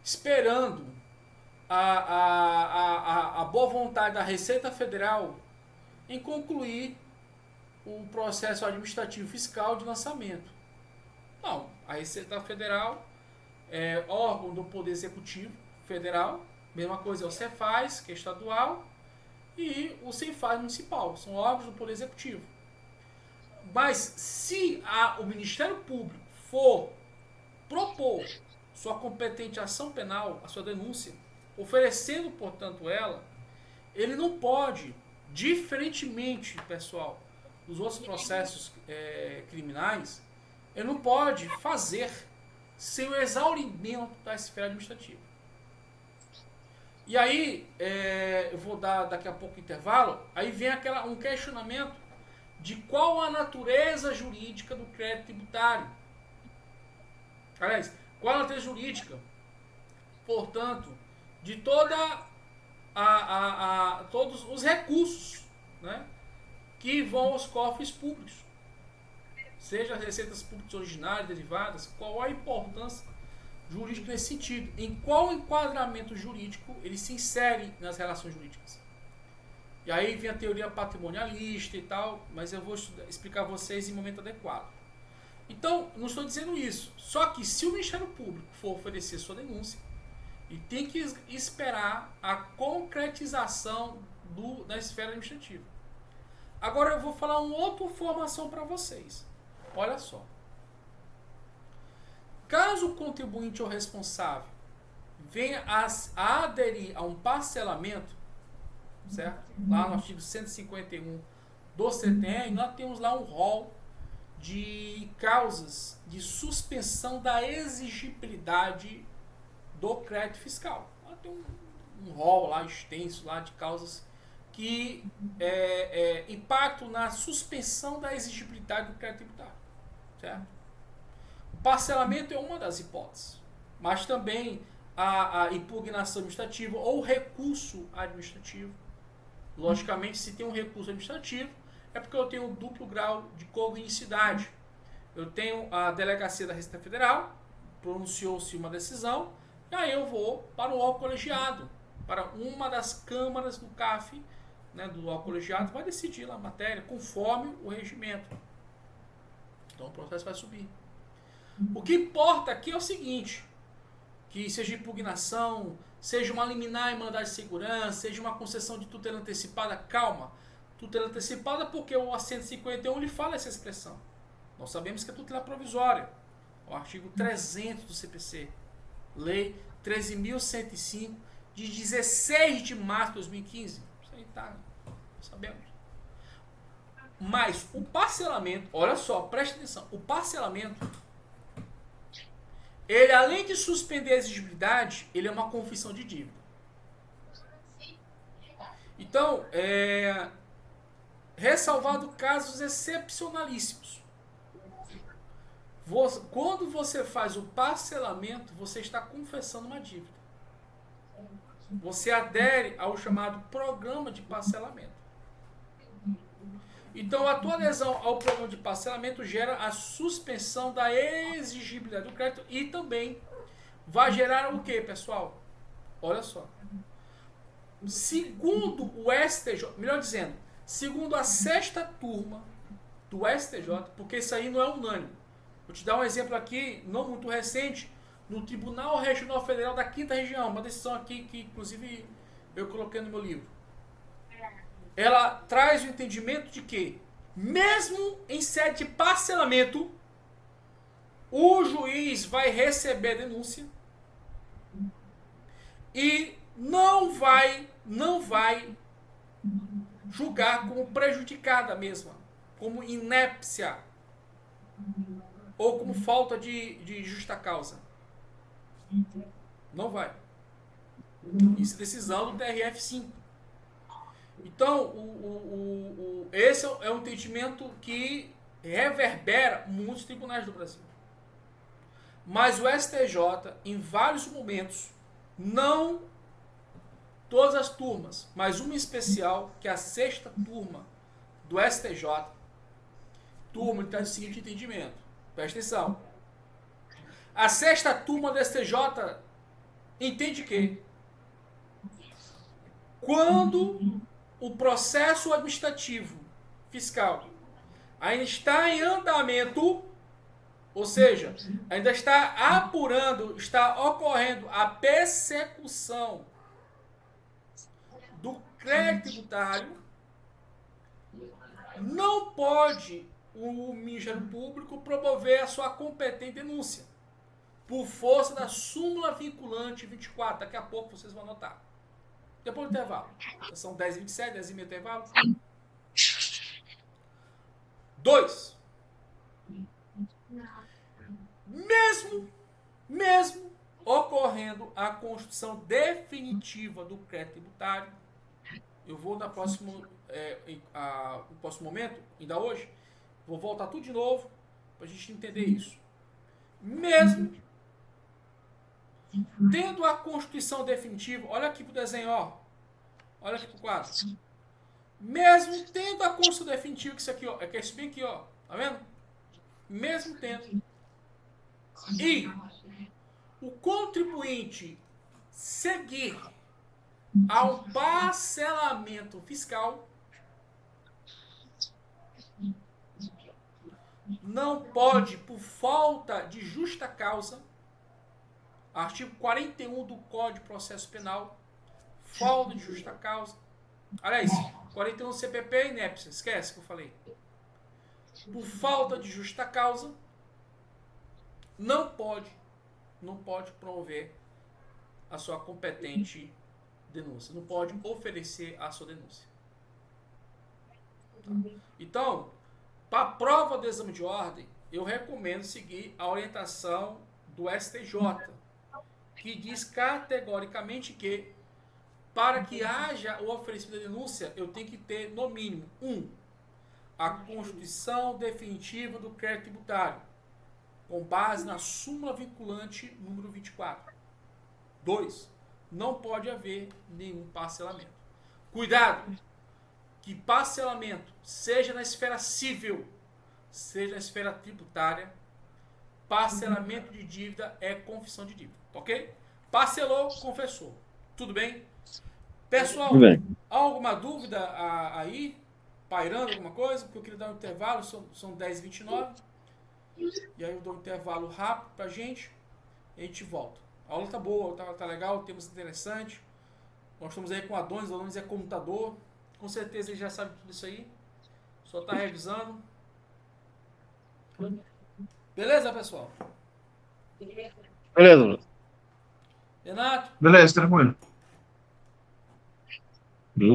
esperando a boa vontade da Receita Federal em concluir o processo administrativo fiscal de lançamento. Não, a Receita Federal é órgão do Poder Executivo Federal, mesma coisa é o Cefaz, que é estadual, e o Cefaz municipal, são órgãos do Poder Executivo. Mas se o Ministério Público for propor sua competente ação penal, a sua denúncia, oferecendo, portanto, ela, ele não pode, diferentemente, pessoal, dos outros processos criminais, ele não pode fazer sem o exaurimento da esfera administrativa. E aí, eu vou dar daqui a pouco intervalo, aí vem um questionamento de qual a natureza jurídica do crédito tributário. Aliás, qual a natureza jurídica, portanto, de todos os recursos, né, que vão aos cofres públicos, seja as receitas públicas originárias, derivadas, qual a importância jurídica nesse sentido, em qual enquadramento jurídico ele se insere nas relações jurídicas. E aí vem a teoria patrimonialista e tal, mas eu vou explicar a vocês em momento adequado. Então, não estou dizendo isso. Só que se o Ministério Público for oferecer sua denúncia, ele tem que esperar a concretização da esfera administrativa. Agora eu vou falar uma outra informação para vocês. Olha só. Caso o contribuinte ou responsável venha a aderir a um parcelamento, certo? Lá no artigo 151 do CTN, nós temos lá um rol de causas de suspensão da exigibilidade do crédito fiscal. Lá tem um rol lá extenso lá de causas que impactam na suspensão da exigibilidade do crédito tributário, certo? O parcelamento é uma das hipóteses, mas também a impugnação administrativa ou recurso administrativo. Logicamente, se tem um recurso administrativo, é porque eu tenho um duplo grau de cognicidade. Eu tenho a delegacia da Receita Federal, pronunciou-se uma decisão, e aí eu vou para o órgão colegiado, para uma das câmaras do CAF, né, do órgão colegiado, vai decidir lá a matéria, conforme o regimento. Então o processo vai subir. O que importa aqui é o seguinte, que seja impugnação, seja uma liminar em mandado de segurança, seja uma concessão de tutela antecipada, calma. Tutela antecipada porque o 151 lhe fala essa expressão. Nós sabemos que é tutela provisória. O artigo 300 do CPC. Lei 13.105 de 16 de março de 2015. Isso aí tá, sabemos. Mas o parcelamento, olha só, preste atenção. O parcelamento, ele além de suspender a exigibilidade, ele é uma confissão de dívida. Então, ressalvado casos excepcionalíssimos. Quando você faz o parcelamento, você está confessando uma dívida. Você adere ao chamado programa de parcelamento. Então, a tua adesão ao programa de parcelamento gera a suspensão da exigibilidade do crédito e também vai gerar o que, pessoal? Olha só. Segundo o STJ, melhor dizendo, segundo a sexta turma do STJ, porque isso aí não é unânime. Vou te dar um exemplo aqui, não muito recente, no Tribunal Regional Federal da 5ª Região, uma decisão aqui que, inclusive, eu coloquei no meu livro. Ela traz o entendimento de que, mesmo em sede de parcelamento, o juiz vai receber a denúncia e não vai julgar como prejudicada mesma, como inépcia ou como falta de justa causa. Não vai. Isso é decisão do TRF5. Então, esse é um entendimento que reverbera muitos tribunais do Brasil. Mas o STJ, em vários momentos, não todas as turmas, mas uma especial, que é a 6ª turma do STJ, turma que está no seguinte entendimento. Presta atenção. A 6ª turma do STJ entende que quando o processo administrativo fiscal ainda está em andamento, ou seja, ainda está apurando, está ocorrendo a persecução do crédito tributário, não pode o Ministério Público promover a sua competente denúncia por força da súmula vinculante 24. Daqui a pouco vocês vão anotar. Depois do intervalo. São 10h27, 10h30 intervalo. 2. Mesmo ocorrendo a constituição definitiva do crédito tributário, eu vou no próximo momento, ainda hoje, vou voltar tudo de novo para a gente entender isso. Mesmo tendo a constituição definitiva, olha aqui pro desenho, ó. Olha aqui pro quadro. Mesmo tendo a constituição definitiva, que isso aqui, ó, é que é isso bem aqui, ó. Tá vendo? Mesmo tendo. E o contribuinte seguir ao parcelamento fiscal, não pode, por falta de justa causa, artigo 41 do Código de Processo Penal, falta de justa causa. Aliás, 41 do CPP e INEPS, esquece que eu falei. Por falta de justa causa, não pode promover a sua competente denúncia. Não pode oferecer a sua denúncia. Tá? Então, para a prova do exame de ordem, eu recomendo seguir a orientação do STJ, que diz categoricamente que, para que haja o oferecimento da denúncia, eu tenho que ter, no mínimo, 1. A constituição definitiva do crédito tributário, com base na súmula vinculante número 24. 2. Não pode haver nenhum parcelamento. Cuidado, que parcelamento, seja na esfera civil, seja na esfera tributária, parcelamento de dívida é confissão de dívida, ok? Parcelou, confessou. Tudo bem? Pessoal, Tudo bem. alguma dúvida aí? Pairando alguma coisa? Porque eu queria dar um intervalo, são 10h29. E aí eu dou um intervalo rápido pra gente e a gente volta. A aula tá boa, tá legal, temos interessante. Nós estamos aí com Adonis, Adonis é computador. Com certeza ele já sabe tudo isso aí. Só tá revisando. Beleza, pessoal? Beleza. Renato? Beleza, tranquilo.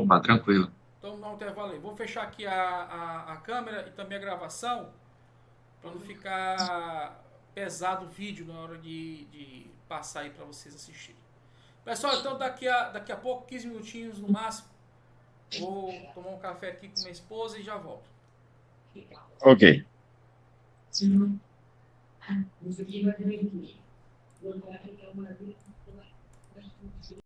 Opa, tranquilo. Então dá um intervalo aí. Vou fechar aqui a câmera e também a gravação para não ficar pesado o vídeo na hora de passar aí para vocês assistirem. Pessoal, então daqui a pouco, 15 minutinhos no máximo, vou tomar um café aqui com minha esposa e já volto. Ok.